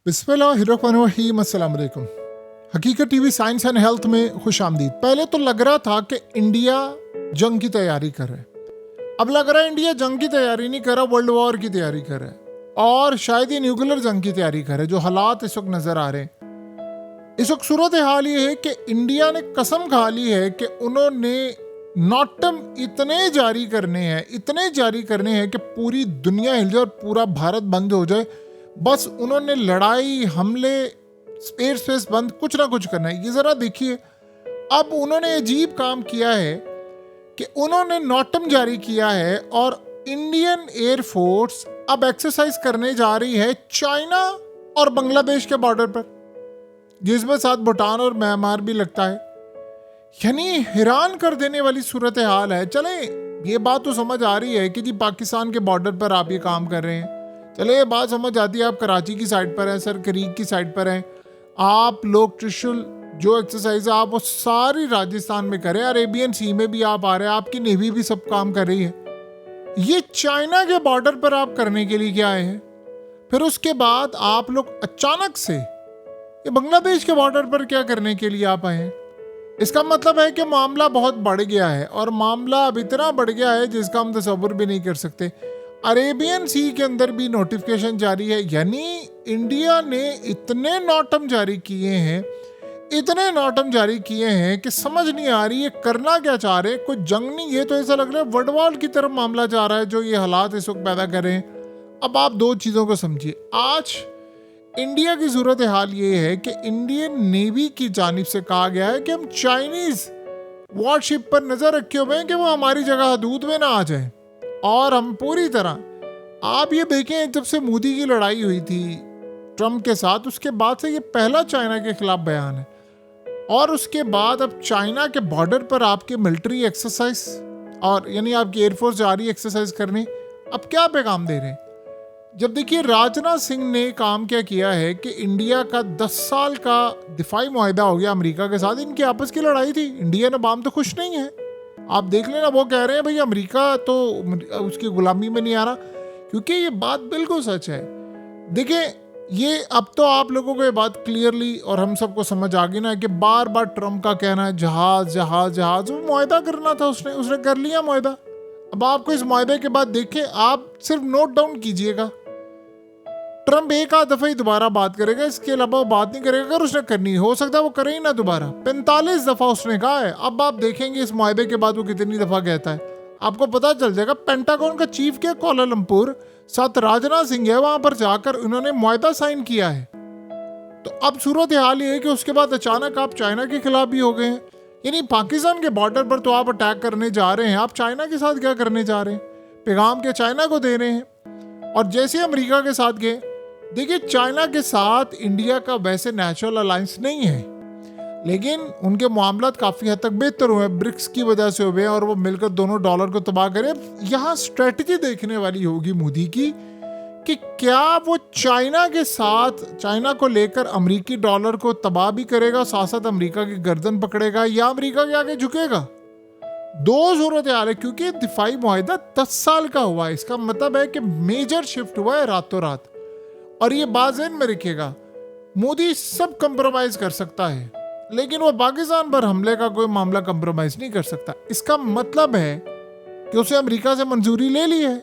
बिस्मिल्लाहिर्रहमानिर्रहीम। अस्सलाम वालेकुम। हकीकत टीवी साइंस एंड हेल्थ में खुश आमदीद। पहले तो लग रहा था कि इंडिया जंग की तैयारी कर रहा है। अब लग रहा है इंडिया जंग की तैयारी नहीं कर रहा, वर्ल्ड वॉर की तैयारी कर रहा है। और शायद ये न्यूक्लियर जंग की तैयारी कर रहा है। जो हालात इस वक्त नजर आ रहे हैं, इस वक्त सूरत हाल ये है कि इंडिया ने कसम खा ली है कि उन्होंने नॉटम इतने जारी करने हैं कि पूरी दुनिया हिल जाए और पूरा भारत बंद हो जाए। बस उन्होंने लड़ाई, हमले, एयर स्पेस बंद, कुछ ना कुछ करना है। ये जरा देखिए, अब उन्होंने अजीब काम किया है कि उन्होंने नॉटम जारी किया है और इंडियन एयरफोर्स अब एक्सरसाइज करने जा रही है चाइना और बांग्लादेश के बॉर्डर पर, जिसमें साथ भूटान और म्यांमार भी लगता है। यानी हैरान कर देने वाली सूरत हाल है। चले, ये बात तो समझ आ रही है कि जी पाकिस्तान के बॉर्डर पर आप ये काम कर रहे हैं। चले, ये बात समझ आती है, आप कराची की साइड पर हैं, सर करीक की साइड पर हैं। आप लोग त्रिशूल जो एक्सरसाइज है आप वो सारी राजस्थान में करें, अरेबियन सी में भी आप आ रहे हैं, आपकी नेवी भी सब काम कर रही है। ये चाइना के बॉर्डर पर आप करने के लिए क्या आए हैं? फिर उसके बाद आप लोग अचानक से ये बांग्लादेश के बॉर्डर पर क्या करने के लिए आप आए हैं? इसका मतलब है कि मामला बहुत बढ़ गया है, और मामला अब इतना बढ़ गया है जिसका हम तसव्वुर भी नहीं कर सकते। अरेबियन सी के अंदर भी नोटिफिकेशन जारी है। यानी इंडिया ने इतने नॉटम जारी किए हैं कि समझ नहीं आ रही है करना क्या चाह रहे। कोई जंग नहीं है, तो ऐसा लग रहा है वर्ल्ड वॉर की तरफ मामला जा रहा है, जो ये हालात इस वक्त पैदा कर रहे हैं। अब आप दो चीज़ों को समझिए। आज इंडिया की सूरत हाल ये है कि इंडियन नेवी की जानिब से कहा गया है कि हम चाइनीज वॉरशिप पर नजर रखे हुए हैं कि वो हमारी जगह हदूद में ना आ जाए, और हम पूरी तरह, आप ये देखें, जब से मोदी की लड़ाई हुई थी ट्रम्प के साथ, उसके बाद से ये पहला चाइना के खिलाफ बयान है। और उसके बाद अब चाइना के बॉर्डर पर आपके मिलिट्री एक्सरसाइज, और यानी आपकी एयरफोर्स जा रही है एक्सरसाइज करने। अब क्या पैगाम दे रहे हैं? जब देखिए, राजनाथ सिंह ने काम क्या किया है कि इंडिया का 10 साल का दिफाई मुआहिदा हो गया अमेरिका के साथ। इनकी आपस की लड़ाई थी, इंडियन अवाम तो खुश नहीं है। आप देख लेना, वो कह रहे हैं भाई अमेरिका तो उसकी गुलामी में नहीं आ रहा, क्योंकि ये बात बिल्कुल सच है। देखिए, ये अब तो आप लोगों को ये बात क्लियरली और हम सबको समझ आ गई ना कि बार बार ट्रम्प का कहना है जहाज जहाज जहाज। वो मुआहिदा करना था, उसने कर लिया मुआहिदा। अब आपको इस मुआहिदे के बाद देखें, आप सिर्फ नोट डाउन कीजिएगा, ट्रम्प एक आध दफा ही दोबारा बात करेगा, इसके अलावा वो बात नहीं करेगा। अगर उसने करनी हो सकता है वो करे ही ना दोबारा। 45 दफा उसने कहा है। अब आप देखेंगे इस मुआहिदे के बाद वो कितनी दफा कहता है, आपको पता चल जाएगा। पेंटागन का चीफ क्या कोलालमपुर, साथ राजनाथ सिंह है, वहां पर जाकर उन्होंने मुआहिदा साइन किया है। तो अब सूरत हाल ये है कि उसके बाद अचानक आप चाइना के खिलाफ भी हो गए हैं। यानी पाकिस्तान के बॉर्डर पर तो आप अटैक करने जा रहे हैं, आप चाइना के साथ क्या करने जा रहे हैं? पैगाम के चाइना को दे रहे हैं। और जैसे अमेरिका के साथ गए, देखिए चाइना के साथ इंडिया का वैसे नेचुरल अलायंस नहीं है, लेकिन उनके मामला काफ़ी हद तक बेहतर हुए, ब्रिक्स की वजह से हुए, और वो मिलकर दोनों डॉलर को तबाह करें। यहाँ स्ट्रेटजी देखने वाली होगी मोदी की कि क्या वो चाइना के साथ, चाइना को लेकर अमेरिकी डॉलर को तबाह भी करेगा, साथ साथ अमेरिका की गर्दन पकड़ेगा, या अमेरिका के आगे झुकेगा। दो सूरत हाल है, क्योंकि दिफाई मुआहिदा 10 साल का हुआ है। इसका मतलब है कि मेजर शिफ्ट हुआ है रातों रात। और ये बात ज़हन में रखिएगा, मोदी सब कंप्रोमाइज कर सकता है, लेकिन वो पाकिस्तान पर हमले का कोई मामला कंप्रोमाइज नहीं कर सकता। इसका मतलब है कि उसे अमेरिका से मंजूरी ले ली है।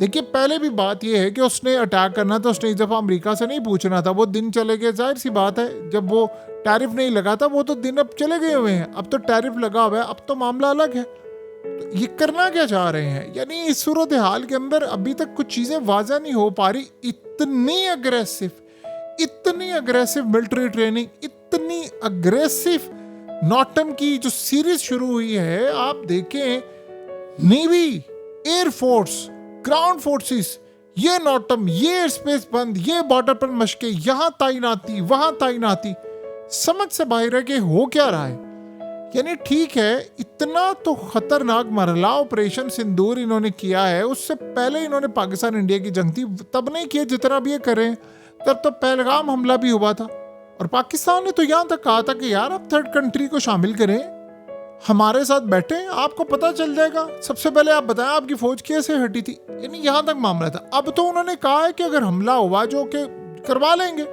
देखिए, पहले भी बात यह है कि उसने अटैक करना था, उसने इस दफ़ा अमेरिका से नहीं पूछना था। वो दिन चले गए, जाहिर सी बात है, जब वो टैरिफ नहीं लगा था वो तो दिन अब चले गए हुए हैं। अब तो टैरिफ लगा हुआ है, अब तो मामला अलग है। तो ये करना क्या चाह रहे हैं? यानी इस सूरत हाल के अंदर अभी तक कुछ चीज़ें वाज़ा नहीं हो पा रही। इतनी अग्रेसिव मिलिट्री ट्रेनिंग, इतनी अग्रेसिव नॉटम की जो सीरीज शुरू हुई है, आप देखें, नेवी, एयरफोर्स, ग्राउंड फोर्सेस, ये नॉटम, ये एयर स्पेस बंद, ये बॉर्डर पर मशके, यहाँ तैनाती, वहां तैनाती, समझ से बाहर है कि हो क्या रहा है। यानी ठीक है, इतना तो खतरनाक मरहला ऑपरेशन सिंदूर इन्होंने किया है, उससे पहले इन्होंने पाकिस्तान इंडिया की जंग थी तब नहीं किया जितना भी ये करें। तब तो पहलगाम हमला भी हुआ था, और पाकिस्तान ने तो यहाँ तक कहा था कि यार आप थर्ड कंट्री को शामिल करें, हमारे साथ बैठे, आपको पता चल जाएगा। सबसे पहले आप बताएं आपकी फौज कैसे हटी थी। यानी यहाँ तक मामला था। अब तो उन्होंने कहा है कि अगर हमला हुआ, जो कि करवा लेंगे।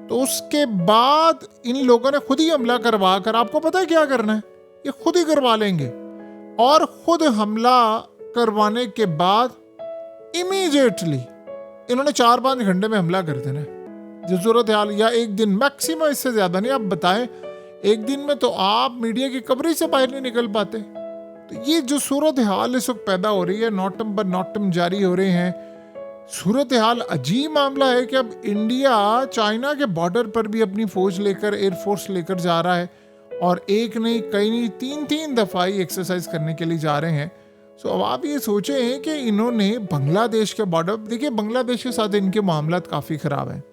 तो उसके बाद इन लोगों ने खुद ही हमला करवा कर, आपको पता है क्या करना है, ये खुद ही करवा लेंगे। और खुद हमला करवाने के बाद इमीडिएटली इन्होंने 4-5 घंटे में हमला कर देना है। जो सूरत हाल, या एक दिन मैक्सिमम, इससे ज्यादा नहीं। आप बताएं, एक दिन में तो आप मीडिया की कवरेज से बाहर नहीं निकल पाते। तो ये जो सूरत हाल इस वक्त पैदा हो रही है, नौटम पर नौटम जारी हो रहे हैं। सूरत हाल अजीब मामला है कि अब इंडिया चाइना के बॉर्डर पर भी अपनी फौज लेकर, एयरफोर्स लेकर जा रहा है, और एक नहीं, कई नहीं, 3-3 दफा ही एक्सरसाइज करने के लिए जा रहे हैं। सो अब आप ये सोचें कि इन्होंने बांग्लादेश के बॉर्डर, देखिए बांग्लादेश के साथ इनके मामला काफ़ी ख़राब हैं,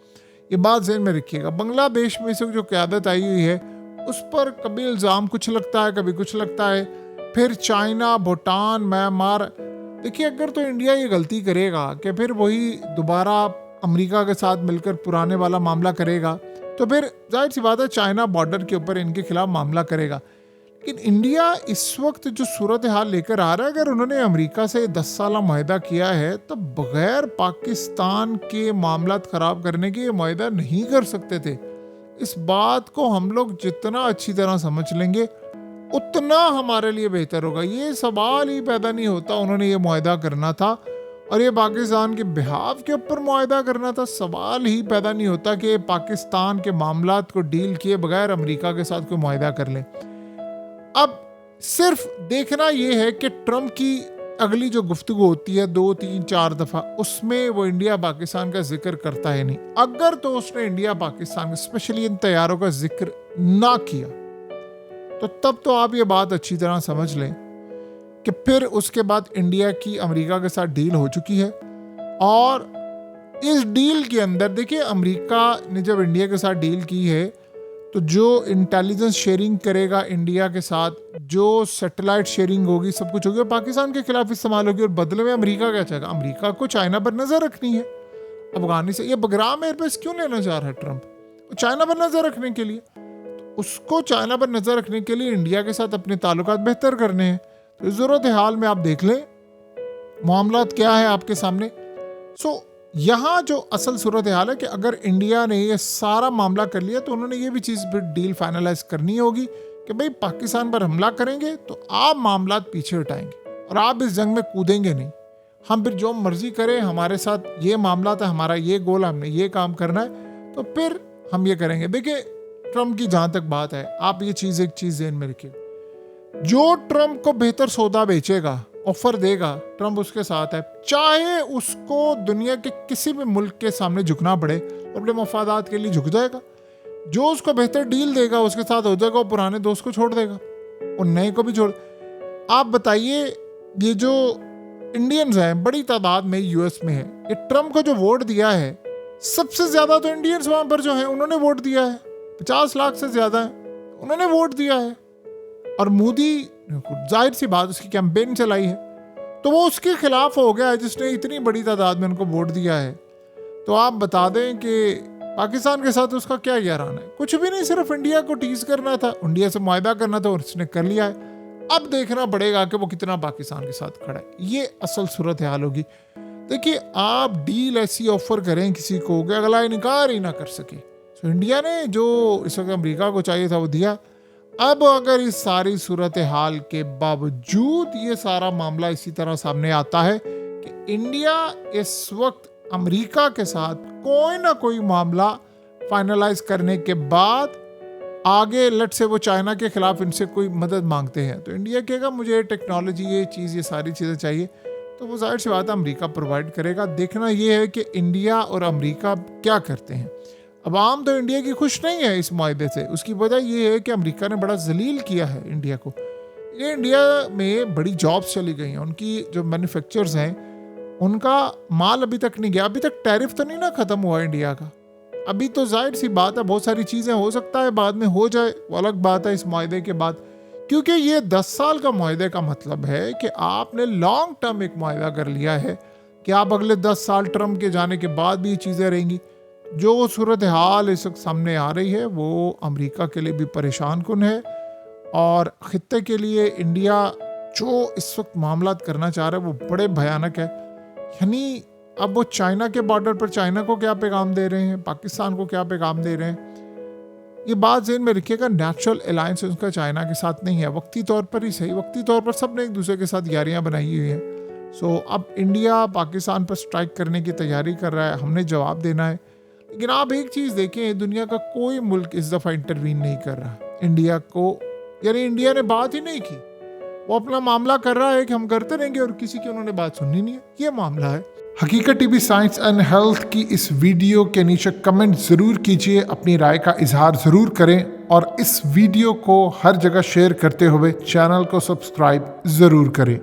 ये बात ज़हन में रखिएगा। बांग्लादेश में से जो क़यादत आई हुई है उस पर कभी इल्ज़ाम कुछ लगता है, कभी कुछ लगता है। फिर चाइना, भूटान, म्यांमार। देखिए अगर तो इंडिया ये गलती करेगा कि फिर वही दोबारा अमेरिका के साथ मिलकर पुराने वाला मामला करेगा, तो फिर जाहिर सी बात है चाइना बॉर्डर के ऊपर इनके खिलाफ मामला करेगा। लेकिन इंडिया इस वक्त जो सूरत हाल लेकर आ रहा है, अगर उन्होंने अमेरिका से 10 साल मुआहदा किया है तो बगैर पाकिस्तान के मामला ख़राब करने के ये मुआहदा नहीं कर सकते थे। इस बात को हम लोग जितना अच्छी तरह समझ लेंगे उतना हमारे लिए बेहतर होगा। ये सवाल ही पैदा नहीं होता उन्होंने ये मुआहदा करना था और ये पाकिस्तान के बिहाफ के ऊपर मुआहदा करना था। सवाल ही पैदा नहीं होता कि पाकिस्तान के मामलात को डील किए बगैर अमेरिका के साथ कोई मुआहदा कर लें। अब सिर्फ देखना यह है कि ट्रंप की अगली जो गुफ्तगू होती है 2, 3, 4 दफ़ा, उसमें वो इंडिया पाकिस्तान का जिक्र करता है नहीं। अगर तो उसने इंडिया पाकिस्तान, स्पेशली इन तैयारों का जिक्र ना किया, तो तब तो आप ये बात अच्छी तरह समझ लें कि फिर उसके बाद इंडिया की अमेरिका के साथ डील हो चुकी है। और इस डील के अंदर देखिए, अमेरिका ने जब इंडिया के साथ डील की है तो जो इंटेलिजेंस शेयरिंग करेगा इंडिया के साथ, जो सैटेलाइट शेयरिंग होगी, सब कुछ होगी, और पाकिस्तान के खिलाफ इस्तेमाल होगी। और बदले में अमेरिका क्या चाहेगा? अमेरिका को चाइना पर नजर रखनी है। अफगानिस्तान, ये बगराम एयरबेस क्यों लेना चाह रहा है ट्रंप? चाइना पर नजर रखने के लिए। उसको चाइना पर नजर रखने के लिए इंडिया के साथ अपने ताल्लुकात बेहतर करने हैं। तो ज़रूरत हाल में आप देख लें मामलात क्या है आपके सामने। यहाँ जो असल सूरत हाल है कि अगर इंडिया ने ये सारा मामला कर लिया तो उन्होंने ये भी चीज़ फिर डील फाइनलाइज करनी होगी कि भाई पाकिस्तान पर हमला करेंगे तो आप मामलात पीछे हटाएंगे और आप इस जंग में कूदेंगे नहीं। हम फिर जो मर्जी करें, हमारे साथ ये मामला था, हमारा ये गोल, हमने ये काम करना है, तो फिर हम ये करेंगे। देखिए ट्रंप की जहाँ तक बात है, आप ये चीज़, एक चीज़ ध्यान में रखिए, जो ट्रंप को बेहतर सौदा बेचेगा, ऑफर देगा, ट्रंप उसके साथ है। चाहे उसको दुनिया के किसी भी मुल्क के सामने झुकना पड़े, अपने मफादात के लिए झुक जाएगा। जो उसको बेहतर डील देगा उसके साथ हो जाएगा, और पुराने दोस्त को छोड़ देगा और नए को भी छोड़। आप बताइए, ये जो इंडियंस हैं बड़ी तादाद में यूएस में है, ये ट्रंप को जो वोट दिया है, सबसे ज्यादा तो इंडियंस वहां पर जो है उन्होंने वोट दिया है। 50 लाख से ज्यादा है, उन्होंने वोट दिया है। और मोदी, जाहिर सी बात, उसकी कैंपेन चलाई है तो वो उसके खिलाफ हो गया है जिसने इतनी बड़ी तादाद में उनको वोट दिया है। तो आप बता दें कि पाकिस्तान के साथ उसका क्या याराना है? कुछ भी नहीं, सिर्फ इंडिया को टीज करना था, इंडिया से मुआहदा करना था और उसने कर लिया है। अब देखना पड़ेगा कि वो कितना पाकिस्तान के साथ खड़ा है। ये असल सूरत हाल होगी। देखिए, आप डील ऐसी ऑफर करें किसी को कि अगला इनकार ही ना कर सके। तो इंडिया ने जो इस वक्त अमेरिका को चाहिए था वो दिया। अब अगर इस सारी सूरत हाल के बावजूद ये सारा मामला इसी तरह सामने आता है कि इंडिया इस वक्त अमेरिका के साथ कोई ना कोई मामला फाइनलाइज करने के बाद आगे लट से वो चाइना के खिलाफ इनसे कोई मदद मांगते हैं, तो इंडिया कहेगा मुझे टेक्नोलॉजी, ये चीज़, ये सारी चीज़ें चाहिए, तो वो जाहिर सी बात है अमेरिका प्रोवाइड करेगा। देखना ये है कि इंडिया और अमेरिका क्या करते हैं। अब आम तो इंडिया की खुश नहीं है इस मुआहदे से। उसकी वजह ये है कि अमेरिका ने बड़ा जलील किया है इंडिया को। ये इंडिया में बड़ी जॉब्स चली गई हैं, उनकी जो मैन्युफैक्चरर्स हैं उनका माल अभी तक नहीं गया। अभी तक टैरिफ तो नहीं ना ख़त्म हुआ इंडिया का। अभी तो जाहिर सी बात है बहुत सारी चीज़ें हो सकता है बाद में हो जाए, वो अलग बात है इस मुआहदे के बाद, क्योंकि ये 10 साल का मुआहदे का मतलब है कि आपने लॉन्ग टर्म एक मुआहदा कर लिया है कि आप अगले 10 साल ट्रंप के जाने के बाद भी ये चीज़ें रहेंगी। जो सूरत हाल इस वक्त सामने आ रही है वो अमेरिका के लिए भी परेशान कुन है, और ख़ित्ते के लिए इंडिया जो इस वक्त मामलात करना चाह रहा है वो बड़े भयानक है। यानी अब वो चाइना के बॉर्डर पर चाइना को क्या पैगाम दे रहे हैं, पाकिस्तान को क्या पैगाम दे रहे हैं, ये बात ज़हन में रखिएगा। नेचुरल अलायंस उनका चाइना के साथ नहीं है, वक्ती तौर पर ही सही, वक्ती तौर पर सब ने एक दूसरे के साथ यारियाँ बनाई हुई हैं। सो अब इंडिया पाकिस्तान पर स्ट्राइक करने की तैयारी कर रहा है, हमने जवाब देना है। लेकिन आप एक चीज़ देखें, दुनिया का कोई मुल्क इस दफ़ा इंटरवीन नहीं कर रहा इंडिया को, यानी इंडिया ने बात ही नहीं की। वो अपना मामला कर रहा है कि हम करते रहेंगे और किसी की उन्होंने बात सुननी नहीं है, ये मामला है। हकीकत टीवी साइंस एंड हेल्थ की इस वीडियो के नीचे कमेंट ज़रूर कीजिए, अपनी राय का इजहार ज़रूर करें और इस वीडियो को हर जगह शेयर करते हुए चैनल को सब्सक्राइब ज़रूर करें।